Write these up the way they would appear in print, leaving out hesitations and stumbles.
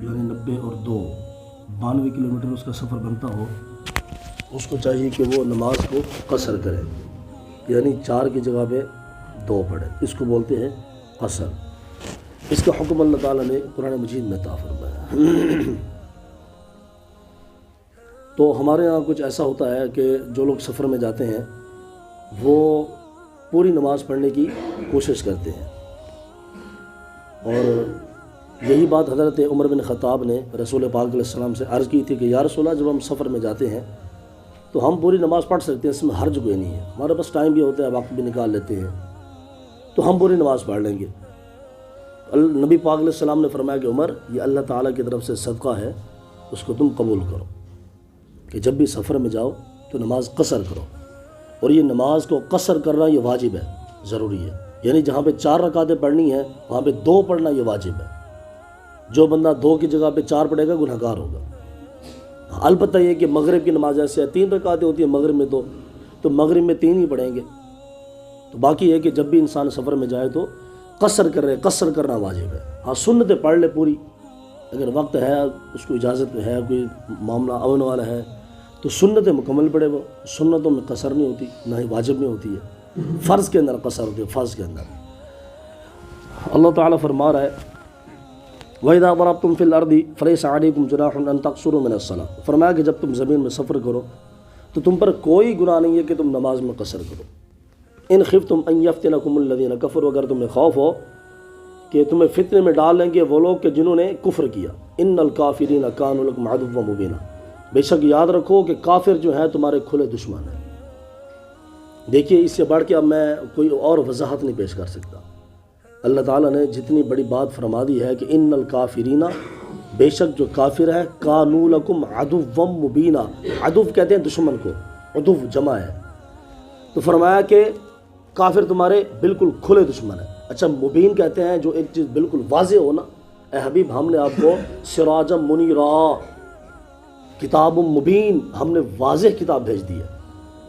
یعنی 90 اور 2 92 کلومیٹر اس کا سفر بنتا ہو، اس کو چاہیے کہ وہ نماز کو قصر کرے، یعنی 4 کی جگہ پہ 2 پڑھے، اس کو بولتے ہیں قصر۔ اس کا حکم اللہ تعالیٰ نے قرآن مجید میں عطا فرمایا۔ تو ہمارے یہاں کچھ ایسا ہوتا ہے کہ جو لوگ سفر میں جاتے ہیں وہ پوری نماز پڑھنے کی کوشش کرتے ہیں، اور یہی بات حضرت عمر بن خطاب نے رسول پاک علیہ السلام سے عرض کی تھی کہ یا رسول اللہ، جب ہم سفر میں جاتے ہیں تو ہم پوری نماز پڑھ سکتے ہیں، اس میں حرج کوئی نہیں ہے، ہمارے پاس ٹائم بھی ہوتا ہے، وقت بھی نکال لیتے ہیں، تو ہم پوری نماز پڑھ لیں گے۔ نبی پاک علیہ السلام نے فرمایا کہ عمر، یہ اللہ تعالیٰ کی طرف سے صدقہ ہے، اس کو تم قبول کرو کہ جب بھی سفر میں جاؤ تو نماز قصر کرو، اور یہ نماز کو قصر کرنا یہ واجب ہے، ضروری ہے، یعنی جہاں پہ 4 رکعتیں پڑھنی ہیں وہاں پہ 2 پڑھنا یہ واجب ہے۔ جو بندہ 2 کی جگہ پہ 4 پڑھے گا گنہگار ہوگا۔ البتہ یہ کہ مغرب کی نماز ایسے 3 رکعتیں ہوتی ہیں مغرب میں، تو مغرب میں 3 ہی پڑھیں گے، تو باقی ہے کہ جب بھی انسان سفر میں جائے تو قصر کرنا واجب ہے۔ ہاں، سنتیں پڑھ لے پوری، اگر وقت ہے، اس کو اجازت ہے، کوئی معاملہ امن والا ہے تو سنتیں مکمل پڑھے، وہ سنتوں میں قصر نہیں ہوتی، نہ ہی واجب میں ہوتی ہے، فرض کے اندر قصر ہوتی ہے، فرض کے اندر۔ اللہ تعالیٰ فرما رہا ہے وَإِذَا ضَرَبْتُمْ فِي الْأَرْضِ فَلَيْسَ عَلَيْكُمْ جُنَاحٌ أَن تَقْصُرُوا مِنَ الصَّلَاةِ، فرمایا کہ جب تم زمین میں سفر کرو تو تم پر کوئی گناہ نہیں ہے کہ تم نماز میں قصر کرو۔ ان خفتم ان یفتنکم الذین کفروا، اگر تمہیں خوف ہو کہ تمہیں فتنے میں ڈال لیں گے وہ لوگ کہ جنہوں نے کفر کیا۔ ان الکافرین کانوا لکم عدوا مبینا، بے شک یاد رکھو کہ کافر جو ہیں تمہارے کھلے دشمن ہیں۔ دیکھیے، اس سے بڑھ کے اب میں کوئی اور وضاحت نہیں پیش کر سکتا۔ اللہ تعالیٰ نے جتنی بڑی بات فرما دی ہے کہ ان الکافرین، بے شک جو کافر ہیں، کانوا لکم عدوا مبینا، عدو کہتے ہیں دشمن کو، عدو جمع ہے، تو فرمایا کہ کافر تمہارے بالکل کھلے دشمن ہیں۔ اچھا، مبین کہتے ہیں جو ایک چیز بالکل واضح ہو نا۔ اے حبیب، ہم نے آپ کو سراجا منیرا، کتاب مبین، ہم نے واضح کتاب بھیج دی ہے۔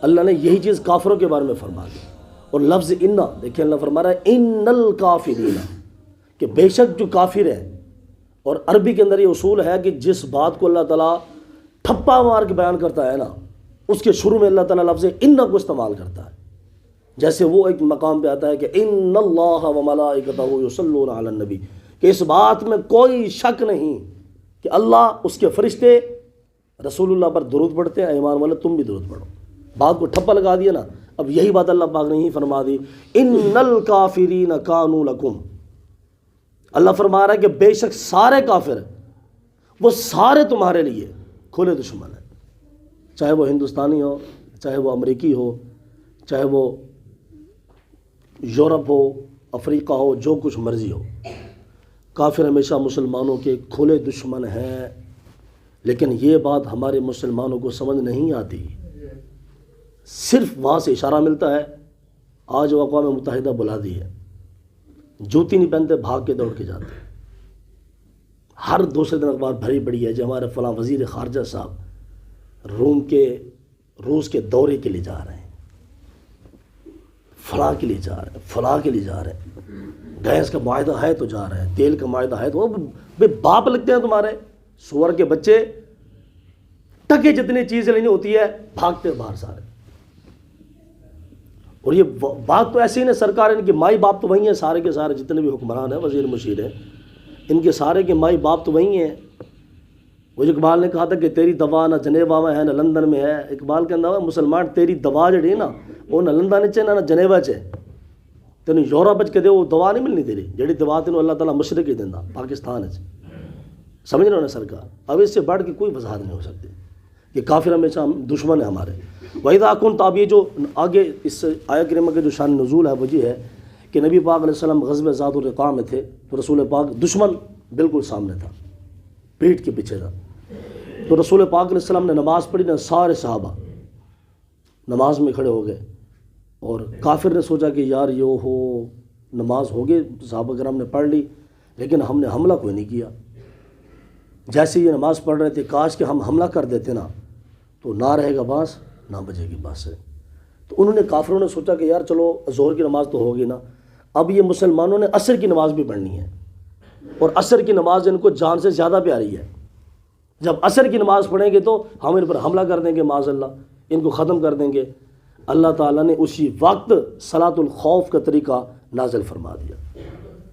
اللہ نے یہی چیز کافروں کے بارے میں فرما دی، اور لفظ انا، دیکھیں اللہ فرما رہا ہے ان الکافرین، کہ بے شک جو کافر ہیں، اور عربی کے اندر یہ اصول ہے کہ جس بات کو اللہ تعالیٰ ٹھپا مار کے بیان کرتا ہے نا، اس کے شروع میں اللہ تعالیٰ لفظ انا کو استعمال کرتا ہے۔ جیسے وہ ایک مقام پہ آتا ہے کہ ان اللہ وملائکتہ یصلون علی النبی، کہ اس بات میں کوئی شک نہیں کہ اللہ، اس کے فرشتے رسول اللہ پر درود پڑھتے ہیں، ایمان والے تم بھی درود پڑھو۔ بات کو ٹھپا لگا دیا نا، اب یہی بات اللہ پاک نے ہی فرما دی، ان الکافرین کانوا لکم۔ اللہ فرما رہا ہے کہ بے شک سارے کافر، وہ سارے تمہارے لیے کھلے دشمن ہیں، چاہے وہ ہندوستانی ہو، چاہے وہ امریکی ہو، چاہے وہ یورپ ہو، افریقہ ہو، جو کچھ مرضی ہو، کافر ہمیشہ مسلمانوں کے کھلے دشمن ہیں۔ لیکن یہ بات ہمارے مسلمانوں کو سمجھ نہیں آتی، صرف وہاں سے اشارہ ملتا ہے۔ آج وہ اقوام متحدہ بلا دی ہے، جوتی نہیں پہنتے، بھاگ کے دوڑ کے جاتے، ہر دوسرے دن اخبار بھری پڑی ہے جو ہمارے فلاں وزیر خارجہ صاحب روس کے دورے کے لیے جا رہے ہیں، فلاں کے لیے جا رہے ہیں، فلاں کے لیے جا رہے ہیں، گیس کا معاہدہ ہے تو جا رہے ہیں، تیل کا معاہدہ ہے تو بے باپ لگتے ہیں تمہارے سور کے بچے، ٹکے جتنی چیزیں لینی ہوتی ہے بھاگتے باہر سارے۔ اور یہ بات تو ایسی ہی نہیں، سرکار ان کے مائی باپ تو وہی ہیں، سارے کے سارے جتنے بھی حکمران ہیں، وزیر مشیر ہیں، ان کے سارے کے مائی باپ تو وہی ہیں۔ وہ جو اقبال نے کہا تھا کہ تیری دوا نہ جنیوا میں ہے نہ لندن میں ہے، اقبال کہنا ہوا مسلمان تیری دوا جڑی نا وہ نہ لندن چ نہ جنیوا چ، تینوں یورپ کے دے وہ دوا نہیں ملنی، تیری جڑی دوا تینوں اللہ تعالیٰ مشرق ہی دینا پاکستان چ، سمجھ رہے ہو نا سرکار۔ اب اس سے بڑھ کے کوئی وضاحت نہیں ہو سکتی کہ کافر ہمیشہ دشمن ہے ہمارے۔ وَإِذَا كُنْتَ، اب یہ جو آگے اس آیت کریمہ کے جو شان نزول ہے وہ یہ ہے کہ نبی پاک علیہ السلام غزوہ ذات الرقاع میں تھے، تو رسول پاک، دشمن بالکل سامنے تھا، پیٹھ کے پیچھے تھا، تو رسول پاک علیہ السلام نے نماز پڑھی نا، سارے صحابہ نماز میں کھڑے ہو گئے، اور کافر نے سوچا کہ یار یہ ہو نماز ہو گئی، صحابہ کرام نے پڑھ لی لیکن ہم نے حملہ کوئی نہیں کیا۔ جیسے یہ نماز پڑھ رہے تھے، کاش کہ ہم حملہ کر دیتے نا تو نہ رہے گا باس، نہ بجے گی باس سے۔ تو انہوں نے، کافروں نے سوچا کہ یار چلو ظہر کی نماز تو ہوگی نا، اب یہ مسلمانوں نے عصر کی نماز بھی پڑھنی ہے، اور عصر کی نماز ان کو جان سے زیادہ پیاری ہے. جب عصر کی نماز پڑھیں گے تو ہم ان پر حملہ کر دیں گے، معاذ اللہ ان کو ختم کر دیں گے. اللہ تعالیٰ نے اسی وقت صلاۃ الخوف کا طریقہ نازل فرما دیا.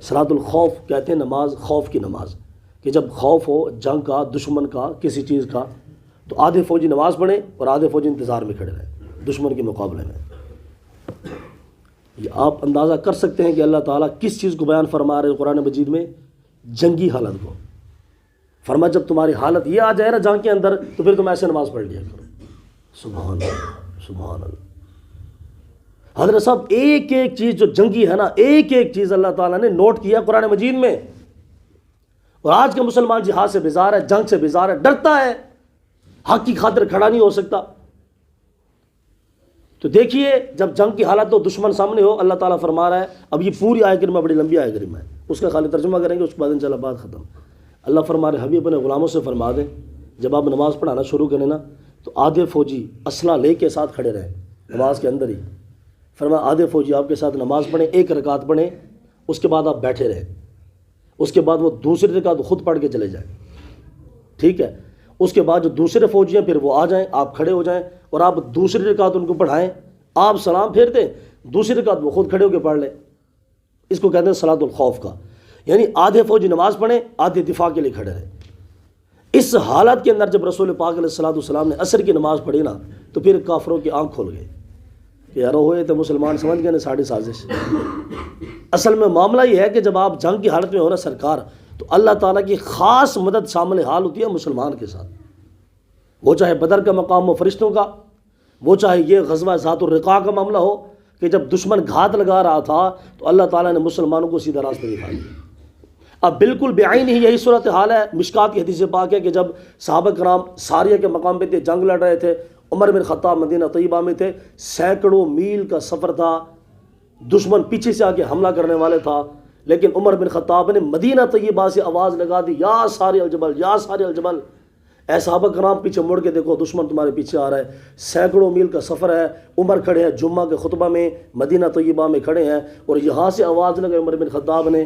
صلاۃ الخوف کہتے ہیں نماز خوف کی نماز، کہ جب خوف ہو جنگ کا، دشمن کا، کسی چیز کا، تو آدھے فوجی نماز پڑھیں اور آدھے فوجی انتظار میں کھڑے رہیں دشمن کے مقابلے میں. یہ آپ اندازہ کر سکتے ہیں کہ اللہ تعالیٰ کس چیز کو بیان فرما رہے ہیں قرآن مجید میں؟ جنگی حالت کو. فرمایا جب تمہاری حالت یہ آ جائے نا جنگ کے اندر تو پھر تم ایسے نماز پڑھ لیا کرو. سبحان اللہ سبحان اللہ. حضرت صاحب ایک ایک چیز جو جنگی ہے نا، ایک ایک چیز اللہ تعالیٰ نے نوٹ کیا قرآن مجید میں. اور آج کا مسلمان جہاد سے بیزار ہے، جنگ سے بیزار ہے، ڈرتا ہے، حق کی خاطر کھڑا نہیں ہو سکتا. تو دیکھیے جب جنگ کی حالت ہو، دشمن سامنے ہو، اللہ تعالیٰ فرما رہا ہے. اب یہ پوری آیت کریمہ بڑی لمبی آیت کریمہ ہے، اس کا خالی ترجمہ کریں گے، اس کے بعد انشاءاللہ بات ختم. اللہ فرما رہے حبیب اپنے غلاموں سے فرما دیں جب آپ نماز پڑھانا شروع کریں نا تو آدھے فوجی اسلحہ لے کے ساتھ کھڑے رہیں نماز کے اندر ہی. فرمایا آدھے فوجی آپ کے ساتھ نماز پڑھیں، ایک رکعت پڑھیں، اس کے بعد آپ بیٹھے رہیں، اس کے بعد وہ دوسری رکعت خود پڑھ کے چلے جائیں. ٹھیک ہے، اس کے بعد جو دوسرے فوجی ہیں پھر وہ آ جائیں، آپ کھڑے ہو جائیں اور آپ دوسری رکعت ان کو پڑھائیں. آپ سلام پھیر دیں، دوسری رکعت وہ خود کھڑے ہو کے پڑھ لیں. اس کو کہتے ہیں صلاۃ الخوف کا، یعنی آدھے فوجی نماز پڑھیں، آدھے دفاع کے لیے کھڑے رہیں. اس حالت کے اندر جب رسول پاک علیہ الصلوۃ والسلام نے عصر کی نماز پڑھی نا تو پھر کافروں کی آنکھ کھول گئی کہ یار ہوئے تو مسلمان سمجھ گئے نا ساڑھی سازش. اصل میں معاملہ یہ ہے کہ جب آپ جنگ کی حالت میں ہو نا سرکار، تو اللہ تعالیٰ کی خاص مدد شامل حال ہوتی ہے مسلمان کے ساتھ. وہ چاہے بدر کا مقام ہو فرشتوں کا، وہ چاہے یہ غزوہ ذات الرقاع کا معاملہ ہو کہ جب دشمن گھات لگا رہا تھا تو اللہ تعالیٰ نے مسلمانوں کو سیدھا راستہ دکھا دیا. اب بالکل بعین ہی یہی صورتحال ہے. مشکات کی حدیث پاک ہے کہ جب صحابہ کرام ساریہ کے مقام پہ تھے، جنگ لڑ رہے تھے، عمر بن خطاب مدینہ طیبہ میں تھے، سینکڑوں میل کا سفر تھا، دشمن پیچھے سے آ کے حملہ کرنے والے تھا، لیکن عمر بن خطاب نے مدینہ طیبہ سے آواز لگا دی، یا سارے الجبل یا سارے الجبل. اے صحابہ کرام پیچھے مڑ کے دیکھو، دشمن تمہارے پیچھے آ رہا ہے. سینکڑوں میل کا سفر ہے، عمر کھڑے ہیں جمعہ کے خطبہ میں مدینہ طیبہ میں کھڑے ہیں، اور یہاں سے آواز لگائی عمر بن خطاب نے.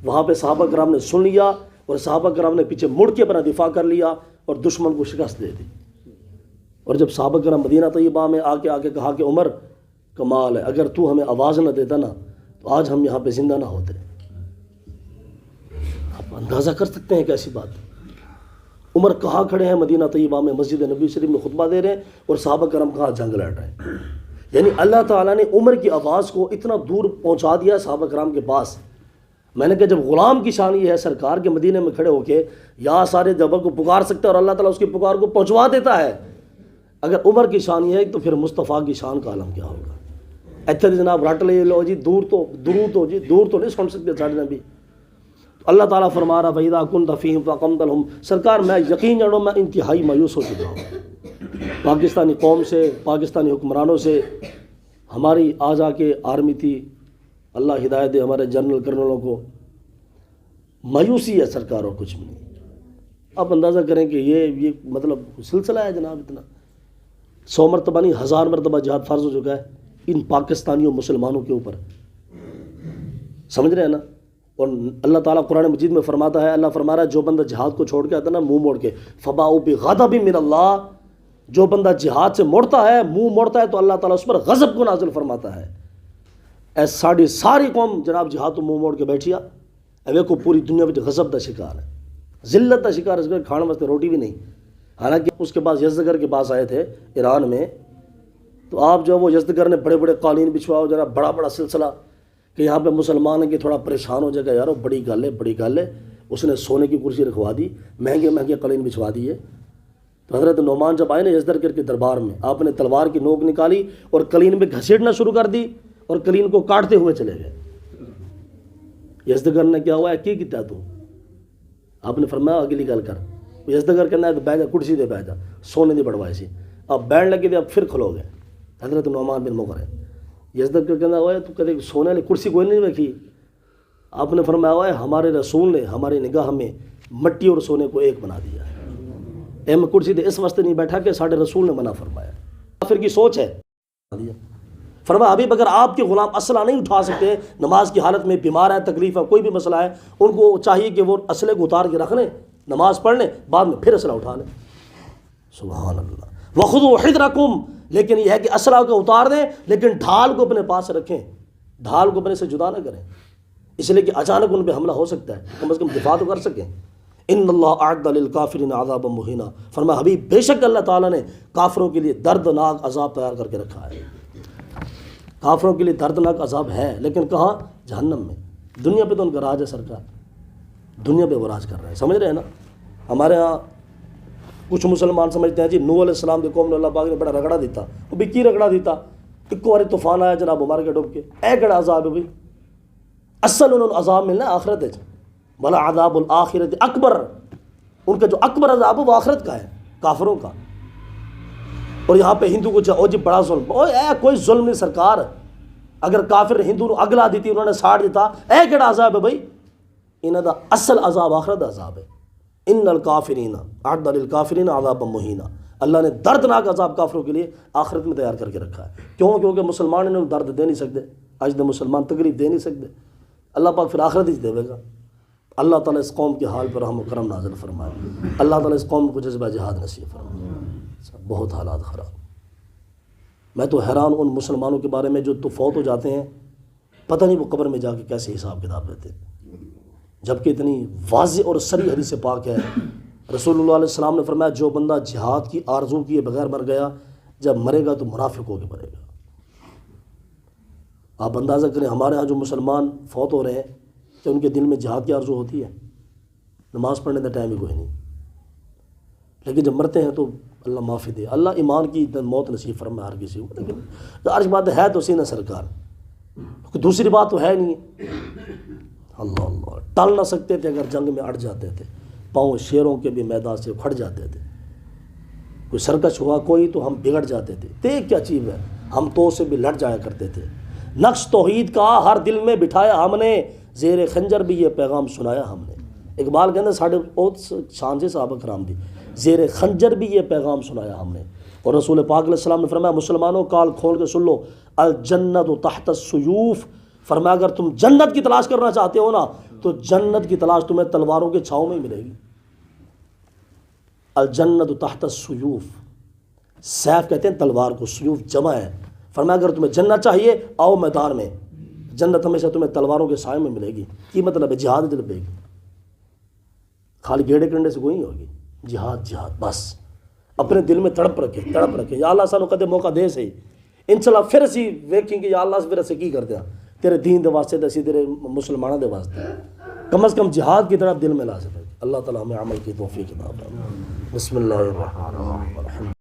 وہاں پہ صحابہ کرام نے سن لیا اور صحابہ کرام نے پیچھے مڑ کے اپنا دفاع کر لیا اور دشمن کو شکست دے دی. اور جب صحابہ کرام مدینہ طیبہ میں آ کے کہا کہ عمر کمال ہے، اگر تو ہمیں آواز نہ دیتا نا تو آج ہم یہاں پہ زندہ نہ ہوتے. آپ اندازہ کر سکتے ہیں کیسی بات. عمر کہاں کھڑے ہیں مدینہ طیبہ میں مسجد نبی شریف میں خطبہ دے رہے ہیں اور صحابہ کرام کہاں جنگ لڑ رہے ہیں. یعنی اللہ تعالیٰ نے عمر کی آواز کو اتنا دور پہنچا دیا صحابہ کرام کے پاس. میں نے کہا جب غلام کی شان یہ ہے سرکار کے مدینے میں کھڑے ہو کے یا سارے جبل کو پکار سکتا ہے اور اللہ تعالیٰ اس کی پکار کو پہنچوا دیتا ہے، اگر عمر کی شان یہ ہے تو پھر مصطفیٰ کی شان کا عالم کیا ہوگا. ایتھے جناب رٹ لے لو جی، دور تو نہیں سن سکتے سارے نبی. اللہ تعالیٰ فرما رہا فَإِذَا كُنْتَ فِيهِمْ فَأَقَمْتَ لَهُمْ. سرکار میں یقین جانو میں انتہائی مایوس ہو چکا ہوں پاکستانی قوم سے، پاکستانی حکمرانوں سے. ہماری آج آ کے آرمی تھی، اللہ ہدایت دے ہمارے جنرل کرنلوں کو، مایوسی ہے سرکار اور کچھ بھی نہیں. آپ اندازہ کریں کہ یہ مطلب سلسلہ ہے جناب. اتنا 100 مرتبہ نہیں 1000 مرتبہ جہاد فرض ہو چکا ہے ان پاکستانیوں مسلمانوں کے اوپر. سمجھ رہے ہیں نا. اور اللہ تعالیٰ قرآن مجید میں فرماتا ہے، اللہ فرما رہا ہے جو بندہ جہاد کو چھوڑ کے آتا ہے نا منہ موڑ کے، فباؤ بغضب من اللہ، جو بندہ جہاد سے موڑتا ہے، منہ موڑتا ہے تو اللہ تعالیٰ اس پر غضب کو نازل فرماتا ہے. ایسا ساری قوم جناب جہاد تو منہ موڑ کے بیٹھیا، ویکھو پوری دنیا میں غضب کا شکار ہے، ذلت کا شکار ہے، کھانے واسطے روٹی بھی نہیں. حالانکہ اس کے پاس یزدگر کے پاس آئے تھے ایران میں، تو آپ جو وہ یزدگر نے بڑے بڑے قالین بچھواؤ، ذرا بڑا بڑا سلسلہ کہ یہاں پہ مسلمان ہے کہ تھوڑا پریشان ہو جائے گا، یار وہ بڑی گل ہے. اس نے سونے کی کرسی رکھوا دی، مہنگے مہنگے قالین بچھوا دیے. تو حضرت نعمان جب آئے نا یزدگر کے دربار میں، آپ نے تلوار کی نوک نکالی اور قالین پہ گھسیٹنا شروع کر دی اور قالین کو کاٹتے ہوئے چلے گئے. یزدگر نے کیا ہوا ہے کی کیتا تو؟ آپ نے فرمایا اگلی گل کر. یزدگر کہنا ہے تو بہ جا، کرسی دے بہ جا، سونے دی بڑھوائے سی. اب بیٹھ لگے تھے، اب پھر کھلو گئے حضرت نعمان بن مغرے. یزدگر کہنا ہوا ہے تو کہتے سونے والی کرسی کوئی نہیں رکھی. آپ نے فرمایا ہوا ہے ہمارے رسول نے ہماری نگاہ میں مٹی اور سونے کو ایک بنا دیا ہے. میں کرسی دے اس واسطے نہیں بیٹھا کہ ساڑھے رسول نے منع فرمایا. کافر کی سوچ ہے. فرمایا حبیب اگر آپ کے غلام اسلحہ نہیں اٹھا سکتے، نماز کی حالت میں بیمار ہے، تکلیف ہے، کوئی بھی مسئلہ ہے، ان کو چاہیے کہ وہ اسلحے کو اتار کے رکھ لیں، نماز پڑھ لیں، بعد میں پھر اسلحہ اٹھا لیں۔ سبحان اللہ۔ وخذوا حذرکم، لیکن یہ ہے کہ اسلحہ کو اتار دیں لیکن ڈھال کو اپنے پاس رکھیں، ڈھال کو اپنے سے جدا نہ کریں، اس لیے کہ اچانک ان پہ حملہ ہو سکتا ہے، کم از کم دفاع تو کر سکیں۔ ان اللہ اعد للکافرین عذابا مہینا، فرمایا حبیب بے شک اللہ تعالیٰ نے کافروں کے لیے دردناک عذاب تیار کر کے رکھا ہے۔ کافروں کے لیے دردناک عذاب ہے، لیکن کہاں؟ جہنم میں۔ دنیا پہ تو ان کا راج ہے سرکار، دنیا پہ وہ راج کر رہے ہیں، سمجھ رہے ہیں نا؟ ہمارے ہاں کچھ مسلمان سمجھتے ہیں جی نوح علیہ السلام کے قوم نے اللہ پاک نے بڑا رگڑا دیتا، وہ بھی کی رگڑا دیتا؟ ایک بار طوفان آیا جناب، وہ مار کے ڈوب کے، اے کڑا عذاب ہے بھائی، اصل انہوں نے عذاب ملنا ہے آخرت ہے، بلا عذاب الآخرت اکبر، ان کا جو اکبر عذاب ہے وہ آخرت کا ہے، کافروں کا۔ اور یہاں پہ ہندو کو او جی بڑا ظلم، اے کوئی ظلم نہیں سرکار، اگر کافر ہندو نو اگلا دیتی، انہوں نے ساڑ دیتا، اے کیڑا عذاب ہے بھائی، انہاں دا اصل عذاب آخرت دا عذاب ہے۔ ان الکافرین اعد للکافرین عذابا مہینا، اللہ نے دردناک عذاب کافروں کے لیے آخرت میں تیار کر کے رکھا ہے۔ کیوں؟ کیونکہ مسلمان انہوں درد دے نہیں سکتے، آج دے مسلمان تکلیف دے نہیں سکتے، اللہ پاک پھر آخرت ہی دے گا۔ اللہ تعالیٰ اس قوم کے حال پر رحم و کرم نازل فرمائے، اللہ تعالیٰ اس قوم کو جذبہ جہاد نصیب فرمائے۔ بہت حالات خراب، میں تو حیران ان مسلمانوں کے بارے میں جو تو فوت ہو جاتے ہیں، پتہ نہیں وہ قبر میں جا کے کیسے حساب کتاب لیتے، جبکہ اتنی واضح اور صریح حدیث پاک ہے۔ رسول اللہ علیہ السلام نے فرمایا جو بندہ جہاد کی آرزو کیے بغیر مر گیا، جب مرے گا تو منافق ہو کے مرے گا۔ آپ اندازہ کریں ہمارے ہاں جو مسلمان فوت ہو رہے ہیں کہ ان کے دل میں جہاد کی آرزو ہوتی ہے؟ نماز پڑھنے کا ٹائم ہی کوئی نہیں، لیکن جب مرتے ہیں تو اللہ معافی دے، اللہ ایمان کی موت نصیب فرمائے ہر کسی کو۔ لیکن ظاہر بات ہے تو سینہ سرکار، دوسری بات تو ہے نہیں۔ اللہ اللہ، ٹال نہ سکتے تھے اگر جنگ میں اڑ جاتے تھے، پاؤں شیروں کے بھی میدان سے کھڑ جاتے تھے، کوئی سرکش ہوا کوئی تو ہم بگڑ جاتے تھے، دیکھ کیا چیز ہے، ہم تو سے بھی لڑ جایا کرتے تھے۔ نقش توحید کا ہر دل میں بٹھایا ہم نے، زیر خنجر بھی یہ پیغام سنایا ہم نے۔ اقبال کہتے ہیں ساڑھے بہت شان سے صحابہ کرام دی، زیر خنجر بھی یہ پیغام سنایا ہم نے۔ اور رسول پاک علیہ السلام نے فرمایا مسلمانوں کال کھول کے سن لو، الجنت تحت السیوف، فرمایا اگر تم جنت کی تلاش کرنا چاہتے ہو نا تو جنت کی تلاش تمہیں تلواروں کے چھاؤں میں ملے گی۔ الجنت تحت السیوف، سیف کہتے ہیں تلوار کو، سیوف جمع ہے۔ فرمایا اگر تمہیں جنت چاہیے آؤ میدان میں، جنت ہمیشہ تمہیں تلواروں کے سائے میں ملے گی۔ کی مطلب ہے؟ جہاد دل پہ گی، خالی گھیڑے کنڈے سے کوئی نہیں ہوگی، جہاد جہاد بس اپنے دل میں تڑپ رکھے یا اللہ سانو کدے موقع دے سہی، انشاءاللہ پھر اسی ویکھیں کہ یا اللہ پھر اسے کی کرتے ہیں تیرے دین دے واسطے تے اسی تیرے مسلمانوں دے واسطے، کم از کم جہاد کی طرف دل میں لازم ہے۔ اللہ تعالیٰ ہمیں عمل کی توفیق عطا فرمائے۔ بسم اللہ الرحمن الرحیم۔